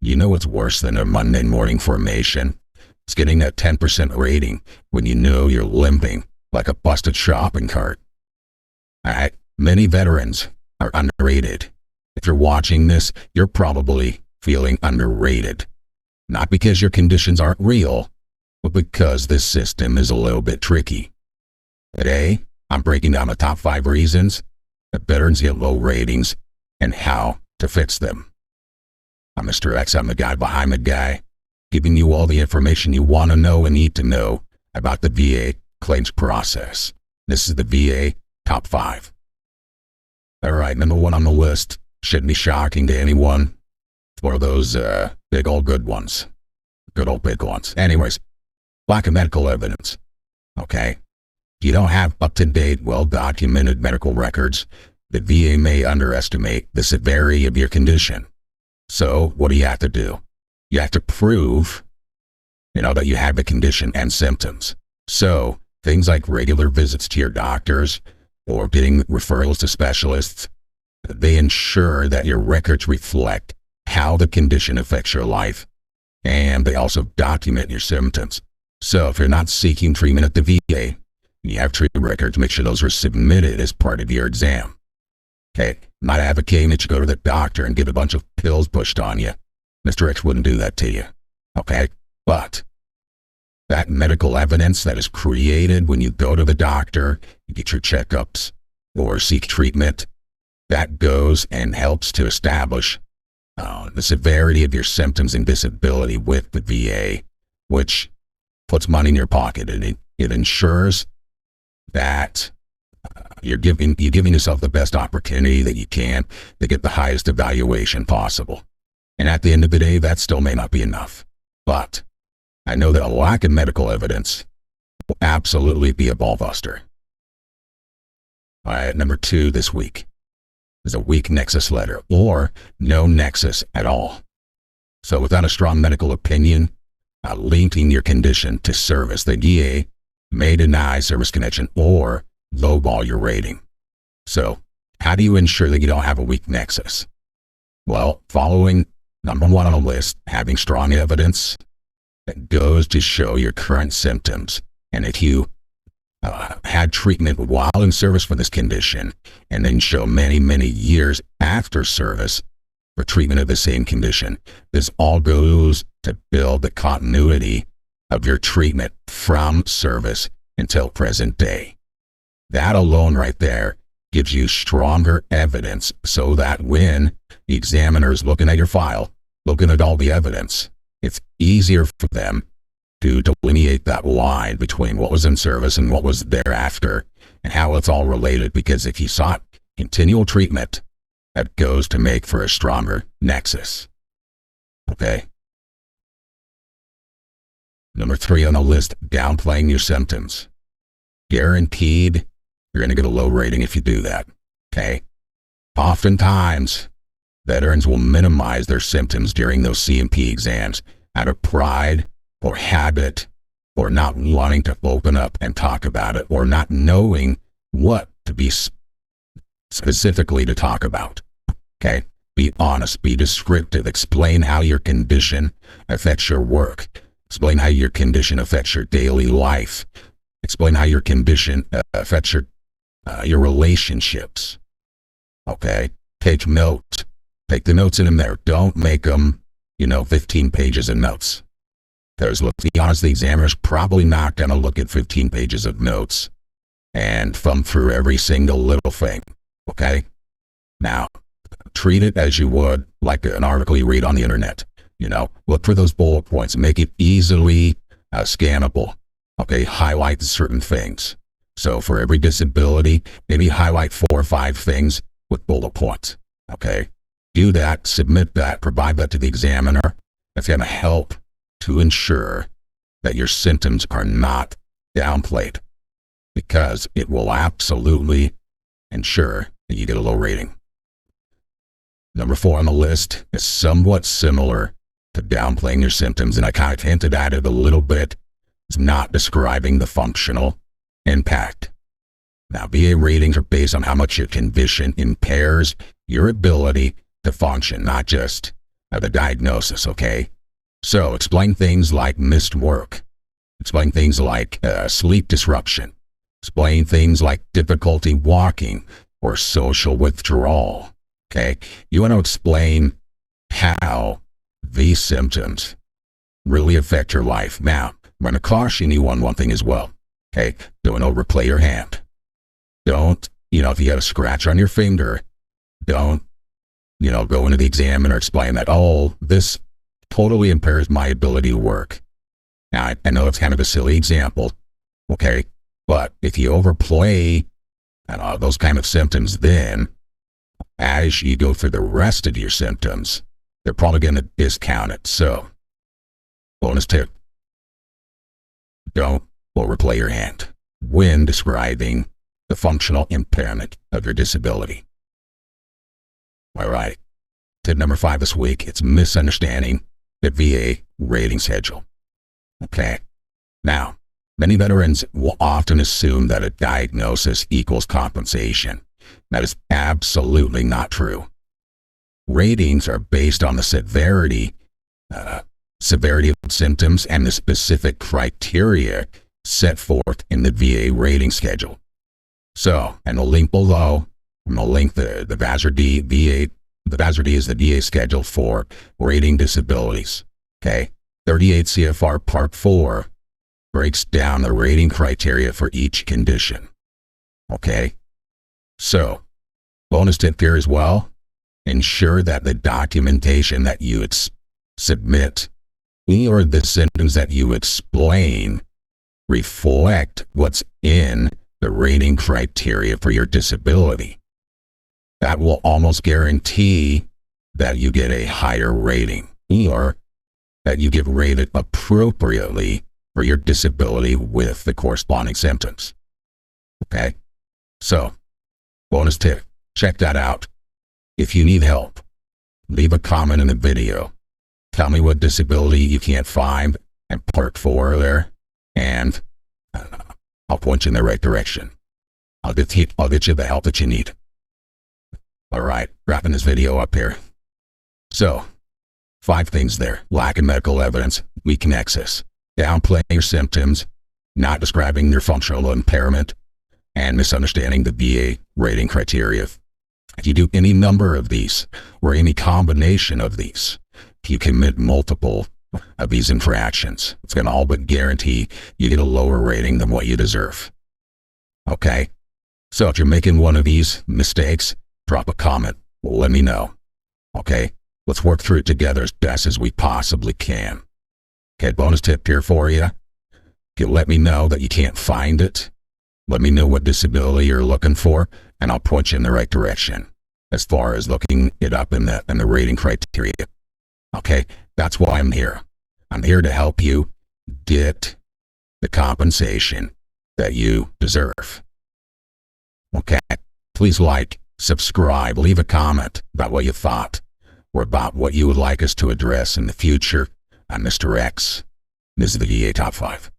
You know what's worse than a Monday morning formation? It's getting that 10% rating when you know you're limping like a busted shopping cart. Alright, many veterans are underrated. If you're watching this, you're probably feeling underrated. Not because your conditions aren't real, but because this system is a little bit tricky. Today, I'm breaking down the top 5 reasons that veterans get low ratings and how to fix them. I'm Mr. X, I'm the guy behind the guy, giving you all the information you want to know and need to know about the VA claims process. This is the VA top 5. Alright, number 1 on the list. Shouldn't be shocking to anyone. It's one of those big old good ones. Good old big ones. Anyways, lack of medical evidence. Okay? If you don't have up-to-date, well-documented medical records, the VA may underestimate the severity of your condition. So, what do you have to do? You have to prove, that you have the condition and symptoms. So, things like regular visits to your doctors or getting referrals to specialists, they ensure that your records reflect how the condition affects your life, and they also document your symptoms. So, if you're not seeking treatment at the VA, you have treatment records, make sure those are submitted as part of your exam. Okay, I'm not advocating that you go to the doctor and get a bunch of pills pushed on you. Mr. X wouldn't do that to you. Okay, but that medical evidence that is created when you go to the doctor, you get your checkups, or seek treatment, that goes and helps to establish the severity of your symptoms and disability with the VA, which puts money in your pocket, and it ensures that you're giving yourself the best opportunity that you can to get the highest evaluation possible. And at the end of the day, that still may not be enough. But I know that a lack of medical evidence will absolutely be a ballbuster. All right, number 2 this week is a weak Nexus letter or no Nexus at all. So without a strong medical opinion linking your condition to service, the VA may deny service connection or lowball your rating. So how do you ensure that you don't have a weak Nexus? Well, following number 1 on the list, having strong evidence that goes to show your current symptoms, and if you had treatment while in service for this condition, and then show many, many years after service for treatment of the same condition, this all goes to build the continuity of your treatment from service until present day. That alone right there gives you stronger evidence so that when the examiner is looking at your file, looking at all the evidence, it's easier for them to delineate that line between what was in service and what was thereafter and how it's all related, because if you sought continual treatment, that goes to make for a stronger Nexus. Okay? Number 3 on the list, downplaying your symptoms. Guaranteed you're going to get a low rating if you do that. Okay? Oftentimes, veterans will minimize their symptoms during those C&P exams out of pride or habit, or not wanting to open up and talk about it, or not knowing what to be specifically to talk about. Okay? Be honest, be descriptive, explain how your condition affects your work, explain how your condition affects your daily life, explain how your condition affects your relationships. Okay? Take notes. Take the notes in there. Don't make them, 15 pages of notes. Because let's be honest, the examiner's probably not going to look at 15 pages of notes and thumb through every single little thing. Okay? Now, treat it as you would like an article you read on the internet. Look for those bullet points. Make it easily scannable. Okay? Highlight certain things. So for every disability, maybe highlight 4 or 5 things with bullet points. Okay? Do that, submit that, provide that to the examiner. That's going to help to ensure that your symptoms are not downplayed, because it will absolutely ensure that you get a low rating. Number 4 on the list is somewhat similar to downplaying your symptoms, and I kind of hinted at it a little bit. It's not describing the functional impact. Now, VA ratings are based on how much your condition impairs your ability to function, not just of the diagnosis, okay? So explain things like missed work. Explain things like sleep disruption. Explain things like difficulty walking or social withdrawal, okay? You want to explain how these symptoms really affect your life. Now, I'm going to caution you on one thing as well, okay? Don't overplay your hand. Don't, if you have a scratch on your finger, don't, go into the examiner, explain that, oh, this totally impairs my ability to work. Now, I know it's kind of a silly example, okay? But if you overplay those kind of symptoms, then as you go through the rest of your symptoms, they're probably going to discount it. So, bonus tip, don't overplay your hand when describing the functional impairment of your disability. All right. Tip number 5 this week, it's misunderstanding the VA rating schedule. Okay. Now, many veterans will often assume that a diagnosis equals compensation. That is absolutely not true. Ratings are based on the severity of symptoms and the specific criteria set forth in the VA rating schedule. So, and the link below, I'm going to link the VASR D VA. The VASR D is the VA schedule for rating disabilities. Okay, 38 CFR Part 4 breaks down the rating criteria for each condition. Okay, so bonus tip here as well, ensure that the documentation that you submit or the symptoms that you explain reflect what's in the rating criteria for your disability. That will almost guarantee that you get a higher rating or that you get rated appropriately for your disability with the corresponding symptoms. Okay? So, bonus tip, check that out. If you need help, leave a comment in the video. Tell me what disability you can't find in Part 4 there, and I'll point you in the right direction. I'll get you the help that you need. All right, wrapping this video up here. So, 5 things there. Lack of medical evidence, weak nexus, downplaying your symptoms, not describing your functional impairment, and misunderstanding the VA rating criteria. If you do any number of these, or any combination of these, if you commit multiple of these infractions, it's going to all but guarantee you get a lower rating than what you deserve. Okay? So if you're making one of these mistakes, drop a comment. Let me know. Okay? Let's work through it together as best as we possibly can. Okay, bonus tip here for you. You let me know that you can't find it. Let me know what disability you're looking for, and I'll point you in the right direction as far as looking it up in the rating criteria. Okay, that's why I'm here. I'm here to help you get the compensation that you deserve. Okay, please like, subscribe, leave a comment about what you thought or about what you would like us to address in the future. I'm Mr. X. This is the VA Top 5.